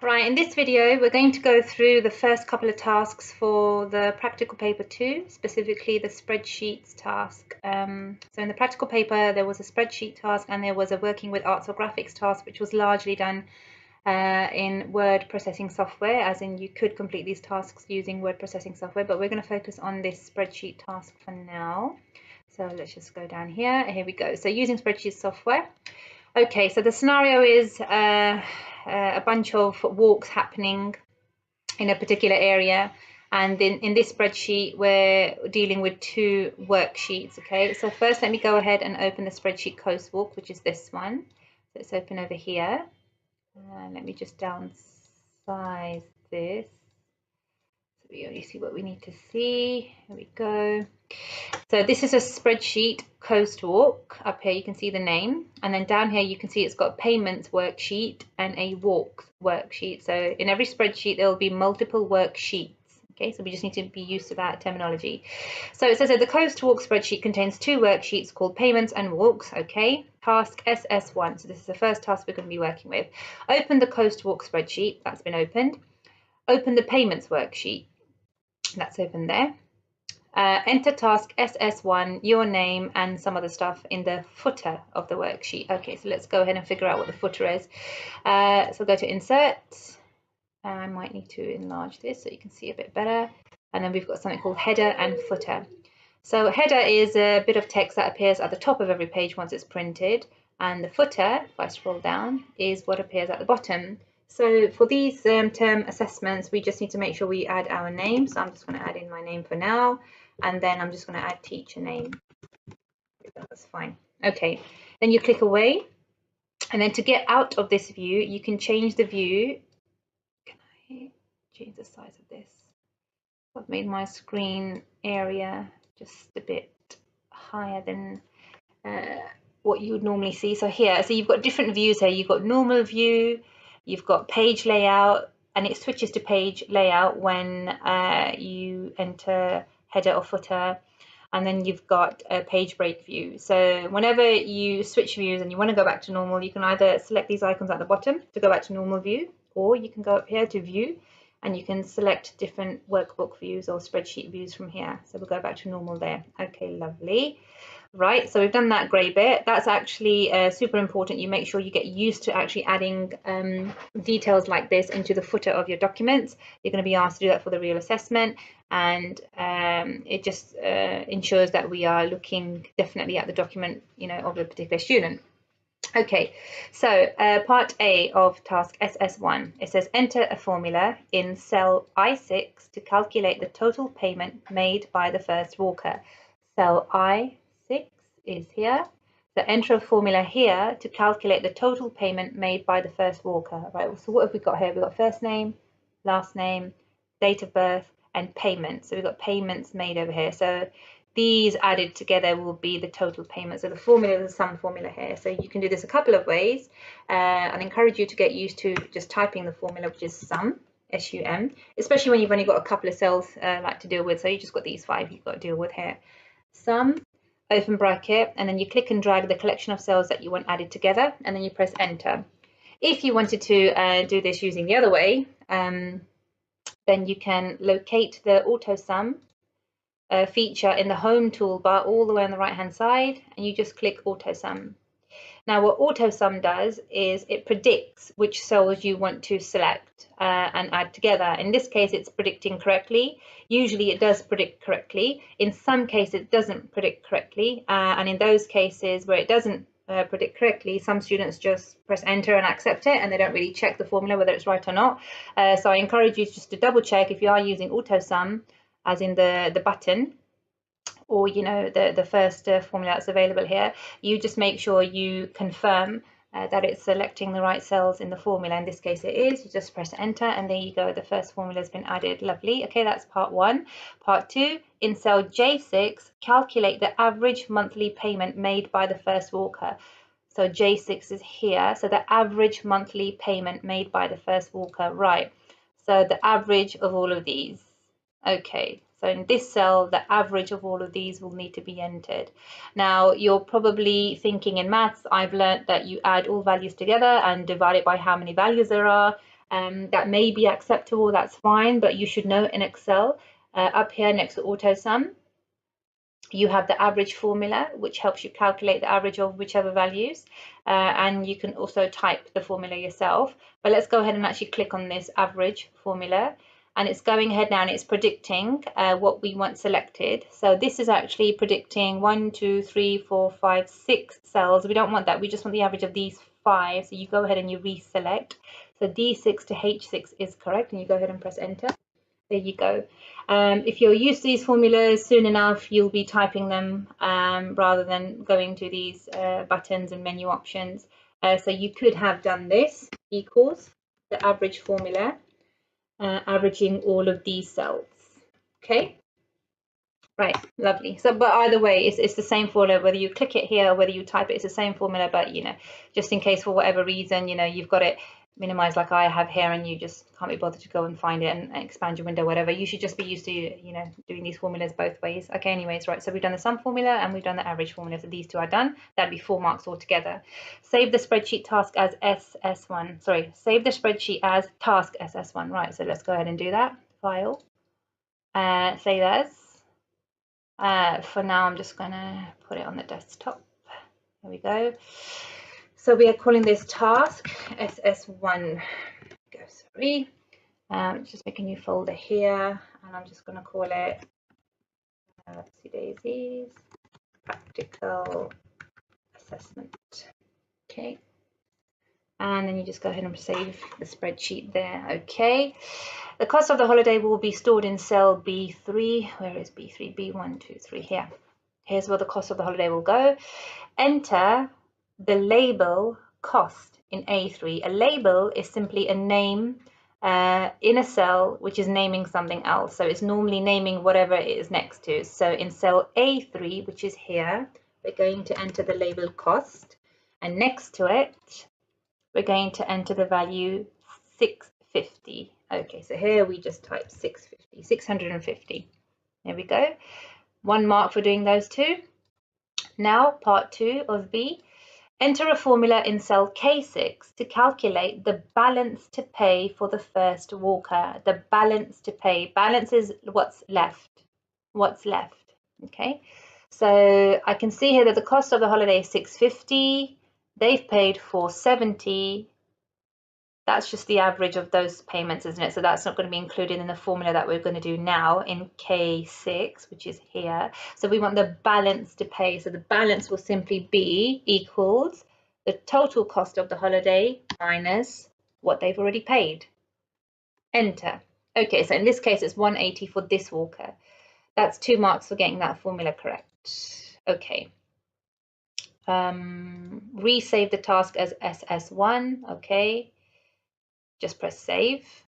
Right, in this video, we're going to go through the first couple of tasks for the practical paper 2, specifically the spreadsheets task. So in the practical paper, there was a spreadsheet task and there was a working with arts or graphics task, which was largely done in word processing software, as in you could complete these tasks using word processing software, but we're going to focus on this spreadsheet task for now. So let's just go down here. Here we go. So using spreadsheet software. Okay, so the scenario is a bunch of walks happening in a particular area, and in this spreadsheet we're dealing with 2 worksheets. Okay, so first let me go ahead and open the spreadsheet coast walk, which is this one. So it's open over here. Let me just downsize this so we only see what we need to see. Here we go. So this is a spreadsheet coast walk. Up here you can see the name, and then down here you can see it's got payments worksheet and a walks worksheet. So in every spreadsheet there will be multiple worksheets. Okay, so we just need to be used to that terminology. So it says that the coast walk spreadsheet contains 2 worksheets called payments and walks. Okay, task SS1. So this is the first task we're going to be working with. Open the coast walk spreadsheet. That's been opened. Open the payments worksheet. That's open there. Enter task SS1, your name and some other stuff in the footer of the worksheet. Okay, so let's go ahead and figure out what the footer is. So go to insert. I might need to enlarge this so you can see a bit better. And then we've got something called header and footer. So header is a bit of text that appears at the top of every page once it's printed. And the footer, if I scroll down, is what appears at the bottom. So for these term assessments, we just need to make sure we add our name. So I'm just going to add in my name for now. And then I'm just going to add teacher name. That's fine. Okay, then you click away. And then to get out of this view, you can change the view. Can I change the size of this? I've made my screen area just a bit higher than what you would normally see. So here, so you've got different views here. You've got normal view, you've got page layout, and it switches to page layout when you enter header or footer, and then you've got a page break view. So whenever you switch views and you want to go back to normal, you can either select these icons at the bottom to go back to normal view, or you can go up here to view and you can select different workbook views or spreadsheet views from here. So we'll go back to normal there. Okay, lovely. Right, so we've done that grey bit. That's actually super important. You make sure you get used to actually adding details like this into the footer of your documents. You're going to be asked to do that for the real assessment, and it just ensures that we are looking definitely at the document, you know, of a particular student. Okay, so part A of task SS1, it says enter a formula in cell I6 to calculate the total payment made by the first walker. Cell I6 is here. So enter a formula here to calculate the total payment made by the first walker. Right, so what have we got here? We've got first name, last name, date of birth, and payment. So we've got payments made over here. So these added together will be the total payment. So the formula is a sum formula here. So you can do this a couple of ways. I'd encourage you to get used to just typing the formula, which is sum, S-U-M, especially when you've only got a couple of cells like to deal with. So you just got these 5 you've got to deal with here. Sum, open bracket, and then you click and drag the collection of cells that you want added together, and then you press enter. If you wanted to do this using the other way, then you can locate the auto sum feature in the home toolbar all the way on the right hand side, and you just click auto sum. Now what auto sum does is it predicts which cells you want to select and add together. In this case it's predicting correctly. Usually it does predict correctly. In some cases it doesn't predict correctly, and in those cases where it doesn't predict correctly, some students just press enter and accept it, and they don't really check the formula whether it's right or not. So I encourage you just to double check if you are using auto sum, as in the button, or you know the first formula that's available here. You just make sure you confirm that it's selecting the right cells in the formula. In this case it is. You just press enter and there you go, the first formula has been added. Lovely. Okay, that's part 1. Part 2, in cell J6, calculate the average monthly payment made by the first walker. So J6 is here, so the average monthly payment made by the first walker. Right, so the average of all of these. Okay, so in this cell, the average of all of these will need to be entered. Now, you're probably thinking in maths, I've learnt that you add all values together and divide it by how many values there are, that may be acceptable, that's fine, but you should know in Excel, up here next to auto sum, you have the average formula, which helps you calculate the average of whichever values, and you can also type the formula yourself. But let's go ahead and actually click on this average formula, and it's going ahead now and it's predicting what we want selected. So this is actually predicting 1, 2, 3, 4, 5, 6 cells. We don't want that, we just want the average of these 5. So you go ahead and you reselect. So D6 to H6 is correct, and you go ahead and press enter. There you go. If you're used to these formulas, soon enough you'll be typing them rather than going to these buttons and menu options. So you could have done this equals the average formula, averaging all of these cells. Okay. Right, lovely. So, but either way, it's the same formula, whether you click it here or whether you type it, it's the same formula, but just in case for whatever reason, you've got it minimized like I have here and you just can't be bothered to go and find it and expand your window, whatever, you should just be used to, doing these formulas both ways. Okay, anyways, right, so we've done the sum formula and we've done the average formula, so these two are done. That'd be 4 marks altogether. Save the spreadsheet task as SS1, save the spreadsheet as task SS1. Right, so let's go ahead and do that. File, save as. For now, I'm just going to put it on the desktop. There we go. So we are calling this task SS1. Sorry. Just make a new folder here, and I'm just going to call it Oopsie Daisies Practical Assessment. Okay. And then you just go ahead and save the spreadsheet there. Okay. The cost of the holiday will be stored in cell B3. Where is B3? B1, 2, 3 here. Here's where the cost of the holiday will go. Enter the label cost in A3. A label is simply a name in a cell which is naming something else. So it's normally naming whatever it is next to. So in cell A3, which is here, we're going to enter the label cost. And next to it, we're going to enter the value 650. Okay, so here we just type 650, 650. There we go. 1 mark for doing those two. Now, part 2 of B. Enter a formula in cell K6 to calculate the balance to pay for the first walker. The balance to pay. Balance is what's left. What's left. Okay. So I can see here that the cost of the holiday is 650. They've paid 470. That's just the average of those payments, isn't it? So that's not going to be included in the formula that we're going to do now in K6, which is here. So we want the balance to pay. So the balance will simply be equals the total cost of the holiday minus what they've already paid. Enter. Okay, so in this case, it's 180 for this walker. That's 2 marks for getting that formula correct. Okay. Resave the task as SS1. Okay. Just press save.